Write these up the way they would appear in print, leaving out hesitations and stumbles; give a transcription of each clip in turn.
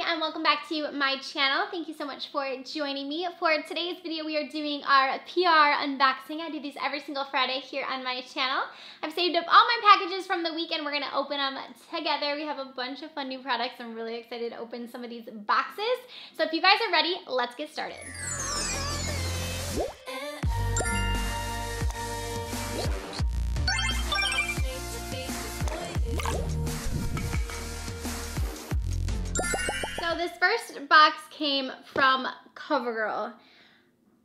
and welcome back to my channel. Thank you so much for joining me. For today's video, we are doing our PR unboxing. I do these every single Friday here on my channel. I've saved up all my packages from the weekend. We're gonna open them together. We have a bunch of fun new products. I'm really excited to open some of these boxes. So if you guys are ready, let's get started. So this first box came from Covergirl.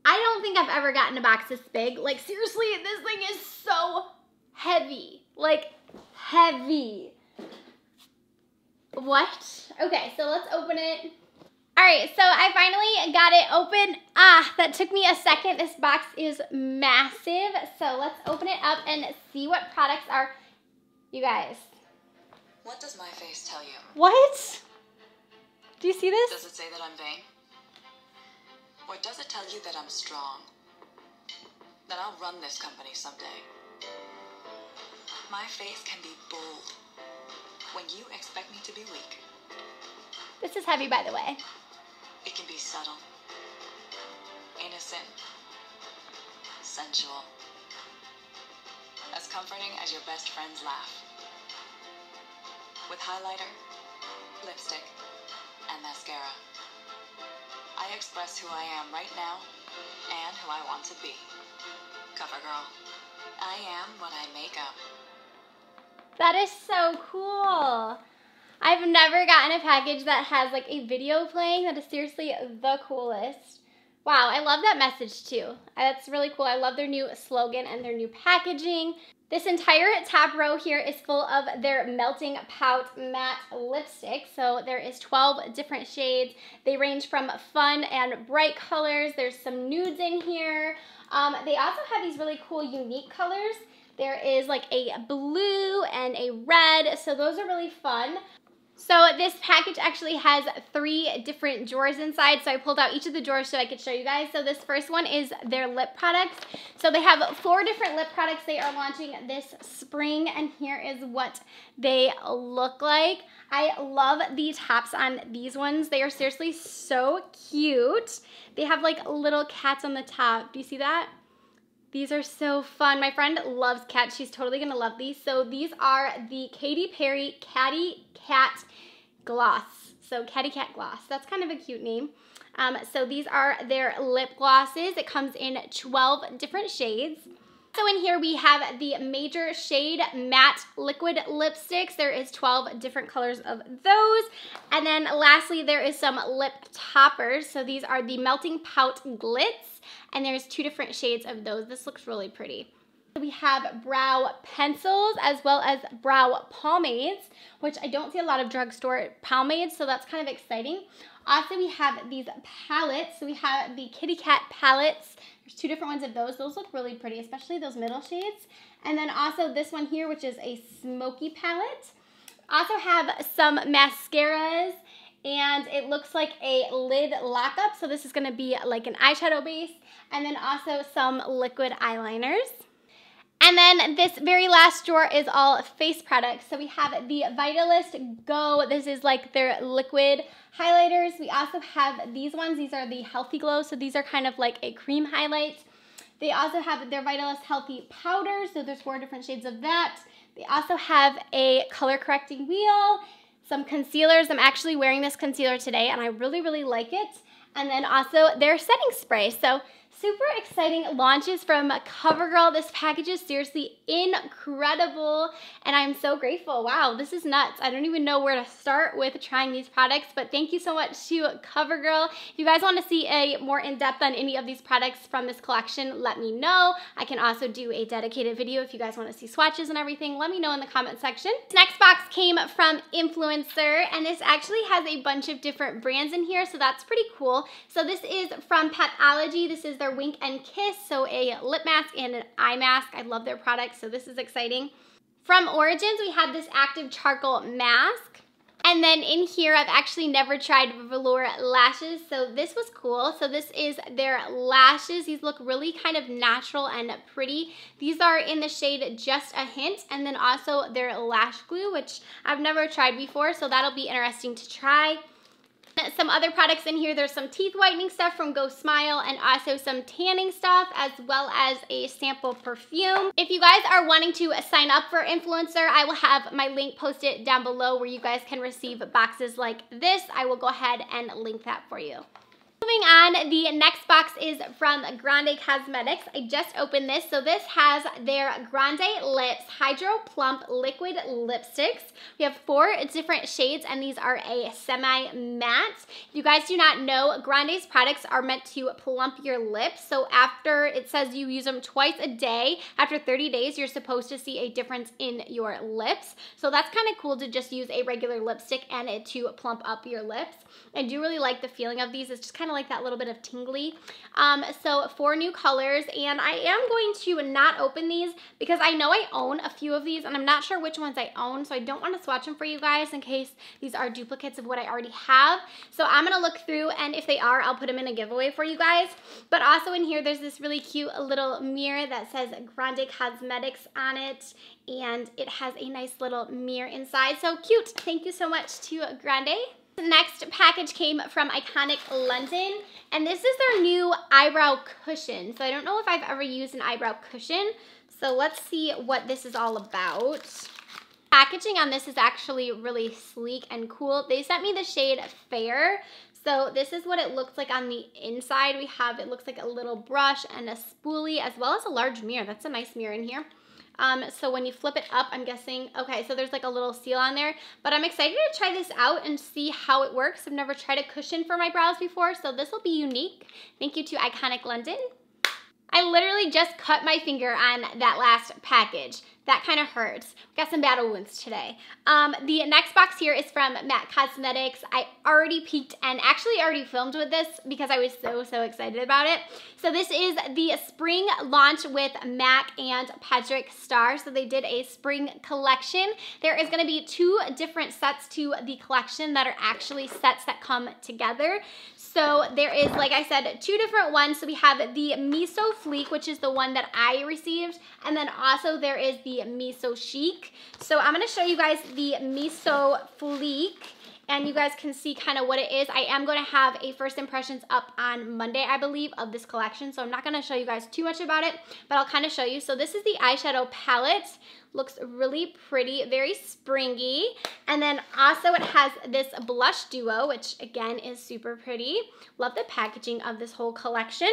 I don't think I've ever gotten a box this big. Like seriously, this thing is so heavy. Like heavy. What? Okay, so let's open it. All right, so I finally got it open. That took me a second. This box is massive. So let's open it up and see what products are. You guys. What does my face tell you? What? Do you see this? Does it say that I'm vain? Or does it tell you that I'm strong? That I'll run this company someday? My face can be bold when you expect me to be weak. This is heavy, by the way. It can be subtle, innocent, sensual. As comforting as your best friend's laugh. With highlighter, lipstick, and mascara. I express who I am right now and who I want to be. Covergirl. I am what I make up. That is so cool. I've never gotten a package that has like a video playing. That is seriously the coolest. Wow, I love that message too. That's really cool. I love their new slogan and their new packaging. This entire top row here is full of their Melting Pout matte lipstick. So there is 12 different shades. They range from fun and bright colors. There's some nudes in here. They also have these really cool unique colors. There is like a blue and a red. So those are really fun. So this package actually has 3 different drawers inside. So I pulled out each of the drawers so I could show you guys. So this first one is their lip products. So they have 4 different lip products they are launching this spring. And here is what they look like. I love the tops on these ones. They are seriously so cute. They have like little cats on the top. Do you see that? These are so fun. My friend loves cats. She's totally gonna love these. So these are the Katy Perry Catty Cat Gloss. So Catty Cat Gloss. That's kind of a cute name. So these are their lip glosses. It comes in 12 different shades. So in here we have the Major Shade Matte Liquid Lipsticks. There is 12 different colors of those. And then lastly, there is some lip toppers. So these are the Melting Pout Glitz. And there's 2 different shades of those. This looks really pretty. We have brow pencils as well as brow pomades, which I don't see a lot of drugstore pomades, so that's kind of exciting. Also, we have these palettes. So we have the Kitty Cat palettes. There's 2 different ones of those. Those look really pretty, especially those middle shades. And then also this one here, which is a smoky palette. Also have some mascaras. And it looks like a lid lockup. So this is gonna be like an eyeshadow base. And then also some liquid eyeliners. And then this very last drawer is all face products. So we have the Vitalist Go. This is like their liquid highlighters. We also have these ones. These are the Healthy Glow. So these are kind of like a cream highlight. They also have their Vitalist Healthy Powder. So there's 4 different shades of that. They also have a color correcting wheel. Some concealers. I'm actually wearing this concealer today and I really, really like it. And then also their setting spray. So super exciting launches from Covergirl. This package is seriously incredible and I'm so grateful. Wow, this is nuts. I don't even know where to start with trying these products, but thank you so much to Covergirl. If you guys want to see a more in-depth on any of these products from this collection, let me know. I can also do a dedicated video if you guys want to see swatches and everything. Let me know in the comment section. This next box came from Influencer and this actually has a bunch of different brands in here, so that's pretty cool. So this is from Petology. This is their Wink and Kiss, so a lip mask and an eye mask. I love their products, so this is exciting. From Origins, we have this active charcoal mask. And then in here, I've actually never tried velour lashes, so this was cool. So this is their lashes. These look really kind of natural and pretty. These are in the shade Just a Hint, and then also their lash glue, which I've never tried before, so that'll be interesting to try. Some other products in here, there's some teeth whitening stuff from Go Smile and also some tanning stuff as well as a sample perfume. If you guys are wanting to sign up for Influencer, I will have my link posted down below where you guys can receive boxes like this. I will go ahead and link that for you. Moving on, the next box is from Grande Cosmetics. I just opened this. So this has their Grande Lips Hydro Plump Liquid Lipsticks. We have 4 different shades and these are a semi-matte. If you guys do not know, Grande's products are meant to plump your lips. So after, it says you use them twice a day, after 30 days, you're supposed to see a difference in your lips. So that's kind of cool to just use a regular lipstick and it to plump up your lips. I do really like the feeling of these. It's just kind of like that little bit of tingly. So 4 new colors, and I am going to not open these because I know I own a few of these and I'm not sure which ones I own, so I don't want to swatch them for you guys in case these are duplicates of what I already have. So I'm going to look through, and if they are, I'll put them in a giveaway for you guys. But also in here, there's this really cute little mirror that says Grande Cosmetics on it, and it has a nice little mirror inside. So cute. Thank you so much to Grande. The next package came from Iconic London, and this is their new eyebrow cushion. So I don't know if I've ever used an eyebrow cushion, so let's see what this is all about. Packaging on this is actually really sleek and cool. They sent me the shade Fair. So this is what it looks like on the inside. We have, it looks like a little brush and a spoolie as well as a large mirror. That's a nice mirror in here. So when you flip it up, I'm guessing, okay, so there's like a little seal on there, but I'm excited to try this out and see how it works. I've never tried a cushion for my brows before, so this will be unique. Thank you to Iconic London. I literally just cut my finger on that last package. That kind of hurts. Got some battle wounds today. The next box here is from MAC Cosmetics. I already peeked and actually already filmed with this because I was so excited about it. So this is the spring launch with MAC and Patrick Starr. So they did a spring collection. There is gonna be 2 different sets to the collection that are actually sets that come together. So there is, like I said, 2 different ones. So we have the Miso Fleek, which is the one that I received. And then also there is the Miso Chic. So I'm going to show you guys the Miso Fleek, and you guys can see kind of what it is. I am going to have a first impressions up on Monday, I believe, of this collection. So I'm not going to show you guys too much about it, but I'll kind of show you. So this is the eyeshadow palette. Looks really pretty, very springy. And then also it has this blush duo, which again is super pretty. Love the packaging of this whole collection.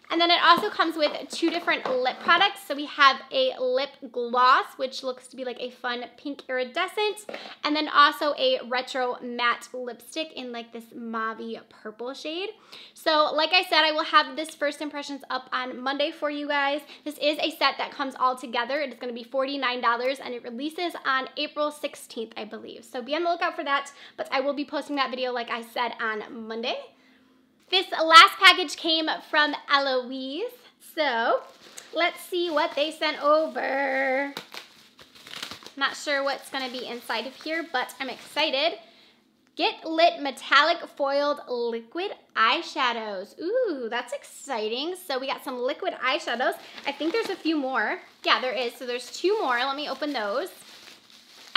And then it also comes with 2 different lip products. So we have a lip gloss, which looks to be like a fun pink iridescent. And then also a retro matte lipstick in like this mauve purple shade. So like I said, I will have this first impressions up on Monday for you guys. This is a set that comes all together. It is going to be $49 and it releases on April 16th, I believe. So be on the lookout for that, but I will be posting that video, like I said, on Monday. This last package came from ELOISE, so let's see what they sent over. Not sure what's going to be inside of here, but I'm excited. Get Lit Metallic Foiled Liquid Eyeshadows. Ooh, that's exciting. So we got some liquid eyeshadows. I think there's a few more. Yeah, there is. So there's 2 more. Let me open those.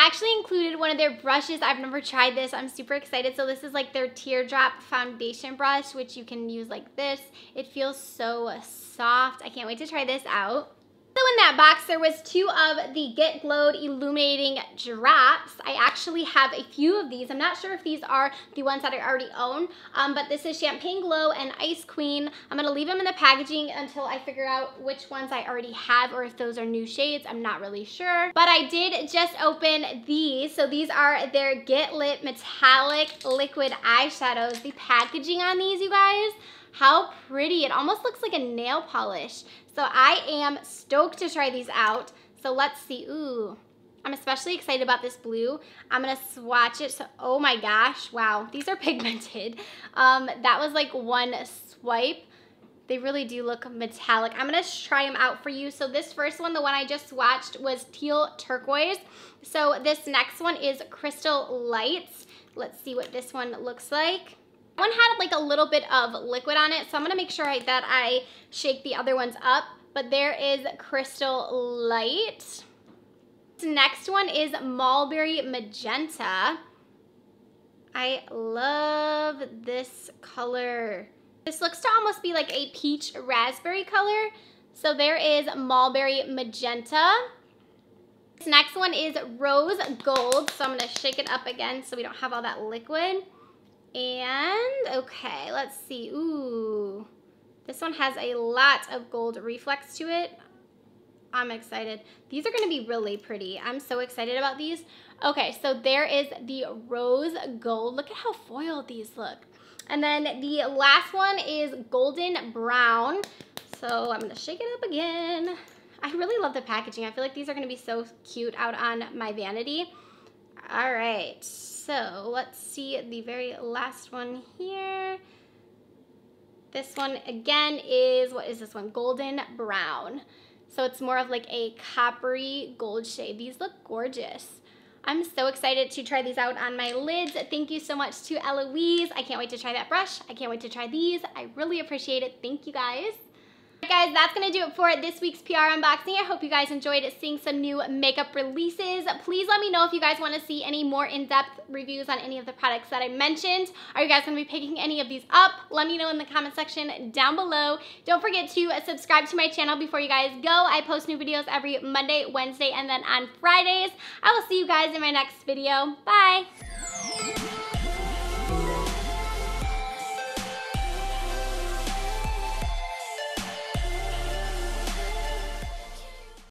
Actually included one of their brushes. I've never tried this. I'm super excited. So this is like their teardrop foundation brush, which you can use like this. It feels so soft. I can't wait to try this out. So in that box, there was 2 of the Get Glowed Illuminating Drops. I actually have a few of these. I'm not sure if these are the ones that I already own, but this is Champagne Glow and Ice Queen. I'm going to leave them in the packaging until I figure out which ones I already have or if those are new shades. I'm not really sure. But I did just open these. So these are their Get Lit Metallic Liquid Eyeshadows. The packaging on these, you guys, how pretty. It almost looks like a nail polish. So I am stoked to try these out. So let's see. Ooh, I'm especially excited about this blue. I'm going to swatch it. So, oh my gosh. Wow. These are pigmented. That was like one swipe. They really do look metallic. I'm going to try them out for you. So this first one, the one I just swatched, was Teal Turquoise. So this next one is Crystal Lights. Let's see what this one looks like. One had like a little bit of liquid on it, so I'm gonna make sure that I shake the other ones up. But there is Crystal Light. The next one is Mulberry Magenta. I love this color. This looks to almost be like a peach raspberry color. So there is mulberry magenta. This next one is rose gold. So I'm gonna shake it up again so we don't have all that liquid. And okay, let's see. Ooh, this one has a lot of gold reflex to it. I'm excited. These are gonna be really pretty. I'm so excited about these. Okay, so there is the rose gold. Look at how foiled these look. And then the last one is golden brown. So I'm gonna shake it up again. I really love the packaging. I feel like these are gonna be so cute out on my vanity. All right, so let's see the very last one here. This one again is, what is this one? Golden brown. So it's more of like a coppery gold shade. These look gorgeous. I'm so excited to try these out on my lids. Thank you so much to Eloise. I can't wait to try that brush. I can't wait to try these. I really appreciate it. Thank you guys. Alright guys, that's going to do it for this week's PR unboxing. I hope you guys enjoyed seeing some new makeup releases. Please let me know if you guys want to see any more in-depth reviews on any of the products that I mentioned. Are you guys going to be picking any of these up? Let me know in the comment section down below. Don't forget to subscribe to my channel before you guys go. I post new videos every Monday, Wednesday, and then on Fridays. I will see you guys in my next video. Bye!